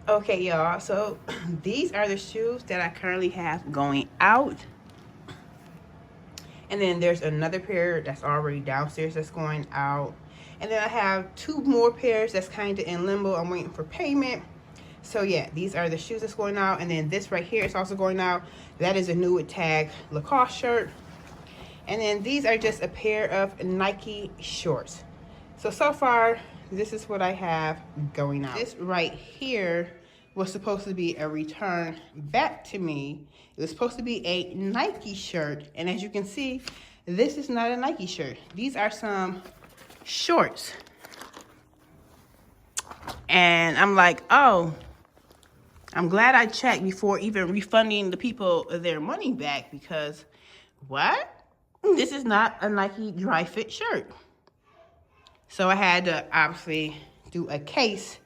Okay, y'all, so these are the shoes that I currently have going out. And then there's another pair that's already downstairs that's going out. And then I have 2 more pairs that's kind of in limbo. I'm waiting for payment. So yeah, these are the shoes that's going out. And then this right here is also going out. That is a new with tag Lacoste shirt. And then these are just a pair of Nike shorts. So far, this is what I have going out. This right here was supposed to be a return back to me. It was supposed to be a Nike shirt. And as you can see, this is not a Nike shirt. These are some shorts. And I'm like, oh, I'm glad I checked before even refunding the people their money back, because what? This is not a Nike dry fit shirt. So I had to obviously do a case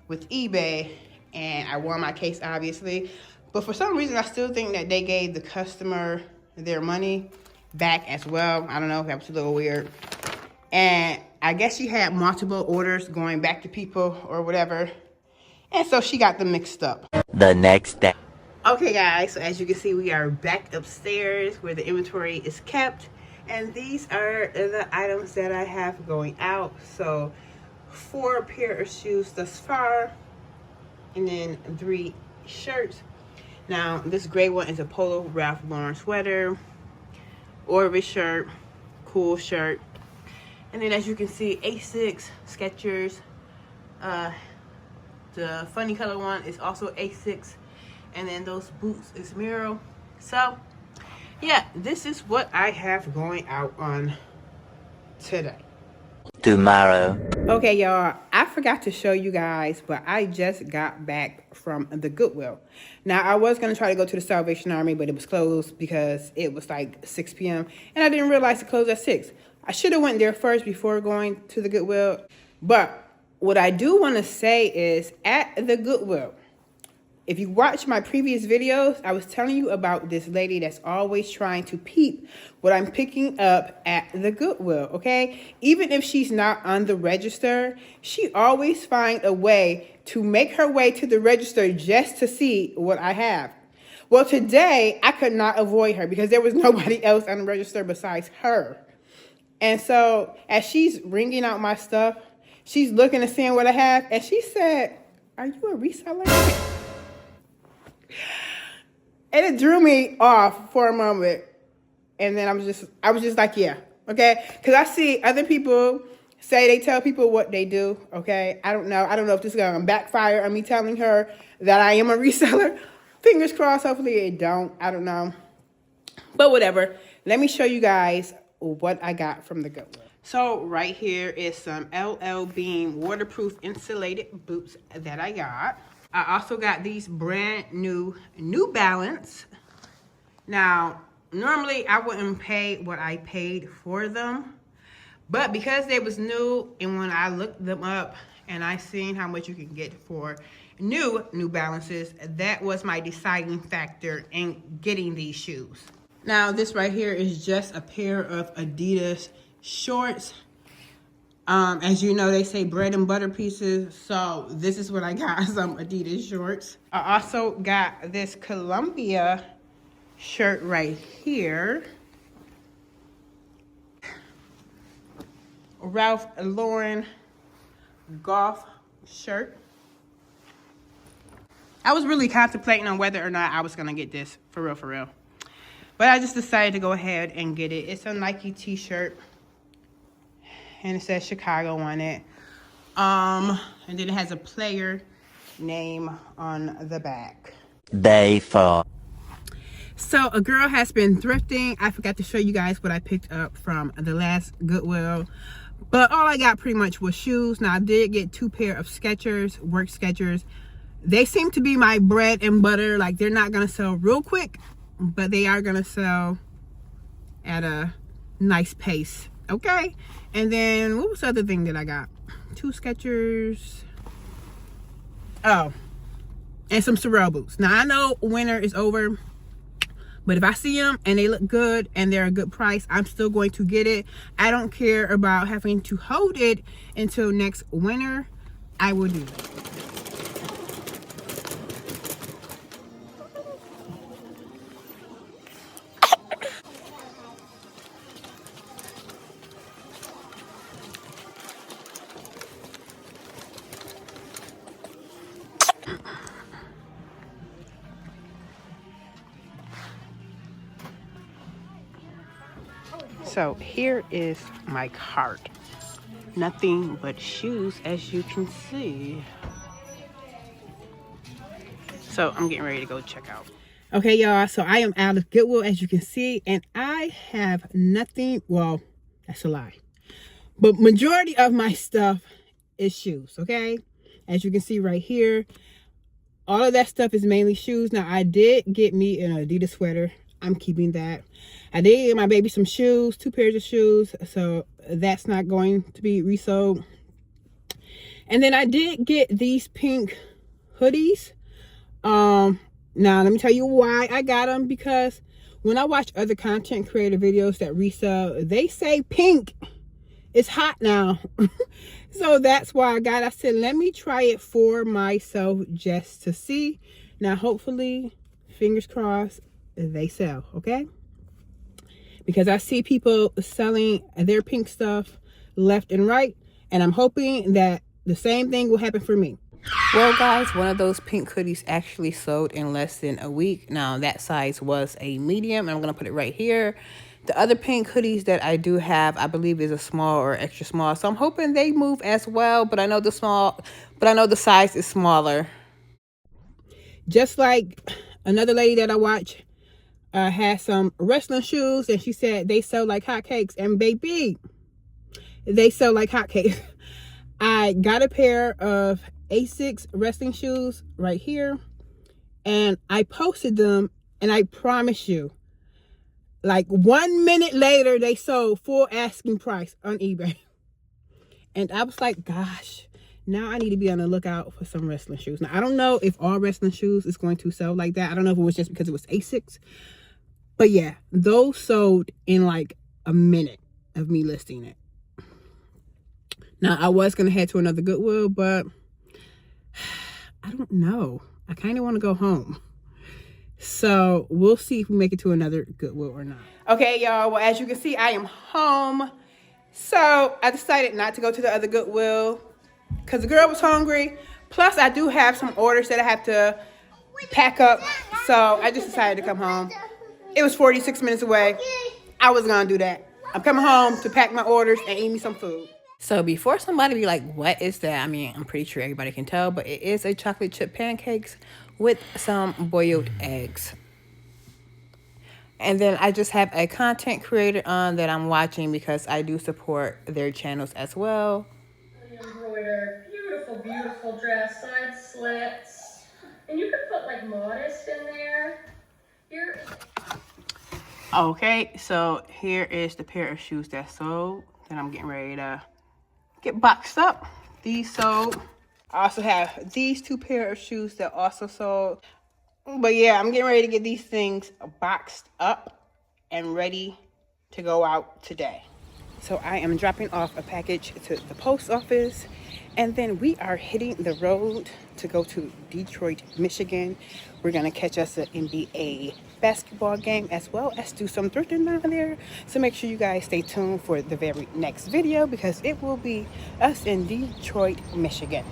with eBay, and I won my case obviously. But for some reason, I still think that they gave the customer their money back as well. I don't know, that was a little weird. And I guess she had multiple orders going back to people or whatever. And so she got them mixed up. The next day. Okay guys, so as you can see, we are back upstairs where the inventory is kept. And these are the items that I have going out. So 4 pair of shoes thus far, and then 3 shirts. Now this gray one is a Polo Ralph Lauren sweater, Orvis shirt, cool shirt. And then as you can see, Asics, Skechers. The funny color one is also Asics. And then those boots is Miro. So yeah, this is what I have going out on today. Tomorrow. Okay, y'all, I forgot to show you guys, but I just got back from the Goodwill. Now, I was going to try to go to the Salvation Army, but it was closed because it was like 6 p.m. And I didn't realize it closed at 6. I should have went there first before going to the Goodwill. But what I do want to say is, at the Goodwill, if you watch my previous videos, I was telling you about this lady that's always trying to peep what I'm picking up at the Goodwill, okay? Even if she's not on the register, she always finds a way to make her way to the register just to see what I have. Well, today, I could not avoid her because there was nobody else on the register besides her. And so, as she's ringing out my stuff, she's looking and seeing what I have, and she said, "Are you a reseller?" And it drew me off for a moment. And then I was just like, yeah, okay? Because I see other people say they tell people what they do, okay? I don't know if this is going to backfire on me telling her that I am a reseller. Fingers crossed, hopefully it don't. I don't know. But whatever. Let me show you guys what I got from the Goodwill. So right here is some LL Bean waterproof insulated boots that I got. I also got these brand New Balance. Now, normally I wouldn't pay what I paid for them, but because they was new, and when I looked them up and I seen how much you can get for New Balances, that was my deciding factor in getting these shoes. Now, this right here is just a pair of Adidas shorts. As you know, they say bread and butter pieces, so this is what I got, some Adidas shorts. I also got this Columbia shirt right here. Ralph Lauren golf shirt. I was really contemplating on whether or not I was going to get this, for real. But I just decided to go ahead and get it. It's a Nike t-shirt. And it says Chicago on it. And then it has a player name on the back. Day 4. So a girl has been thrifting. I forgot to show you guys what I picked up from the last Goodwill. But all I got pretty much was shoes. Now I did get 2 pair of Skechers, work Skechers. They seem to be my bread and butter. Like, they're not going to sell real quick, but they are going to sell at a nice pace. Okay. And then what was the other thing that I got? 2 Skechers. Oh, and some Sorel boots. Now I know winter is over, but if I see them and they look good and they're a good price, I'm still going to get it. I don't care about having to hold it until next winter. I will do it. So here is my cart. Nothing but shoes, as you can see. So I'm getting ready to go check out. Okay, y'all, so I am out of Goodwill, as you can see, and I have nothing. Well, that's a lie. But majority of my stuff is shoes, okay? As you can see right here, all of that stuff is mainly shoes. Now, I did get me an Adidas sweater. I'm keeping that. I did get my baby some shoes, 2 pairs of shoes, so that's not going to be resold. And then I did get these pink hoodies. Now let me tell you why I got them, because when I watch other content creator videos that resell, they say pink is hot now. So that's why I got it. I said, let me try it for myself just to see. Now, hopefully, fingers crossed, they sell, okay? Because I see people selling their pink stuff left and right, and I'm hoping that the same thing will happen for me. Well, guys, one of those pink hoodies actually sold in less than a week. Now, that size was a medium, and I'm going to put it right here. The other pink hoodies that I do have, I believe, is a small or extra small. So I'm hoping they move as well, but I know the size is smaller. Just like another lady that I watch had some wrestling shoes, and she said they sell like hotcakes. And baby, they sell like hotcakes. I got a pair of Asics wrestling shoes right here, and I posted them, and I promise you, like 1 minute later, they sold full asking price on eBay. And I was like, gosh, now I need to be on the lookout for some wrestling shoes. Now, I don't know if all wrestling shoes is going to sell like that. I don't know if it was just because it was Asics. But yeah, those sold in like a minute of me listing it. Now, I was going to head to another Goodwill, but I don't know. I kind of want to go home. So we'll see if we make it to another Goodwill or not. Okay, y'all. Well, as you can see, I am home. So I decided not to go to the other Goodwill because the girl was hungry. Plus, I do have some orders that I have to pack up. So I just decided to come home. It was 46 minutes away. I was going to do that. I'm coming home to pack my orders and eat me some food. So before somebody be like, what is that? I mean, I'm pretty sure everybody can tell, but it is a chocolate chip pancakes with some boiled eggs. And then I just have a content creator on that I'm watching because I do support their channels as well. Embroidered, beautiful, beautiful dress, side slits. And you could put like modest in there. Here. Okay, so here is the pair of shoes that sold. Then I'm getting ready to get boxed up. These sold. I also have these 2 pair of shoes that also sold. But yeah, I'm getting ready to get these things boxed up and ready to go out today. So I am dropping off a package to the post office, and then we are hitting the road to go to Detroit, Michigan. We're gonna catch us an NBA basketball game as well as do some thrifting down there. So make sure you guys stay tuned for the very next video because it will be us in Detroit, Michigan.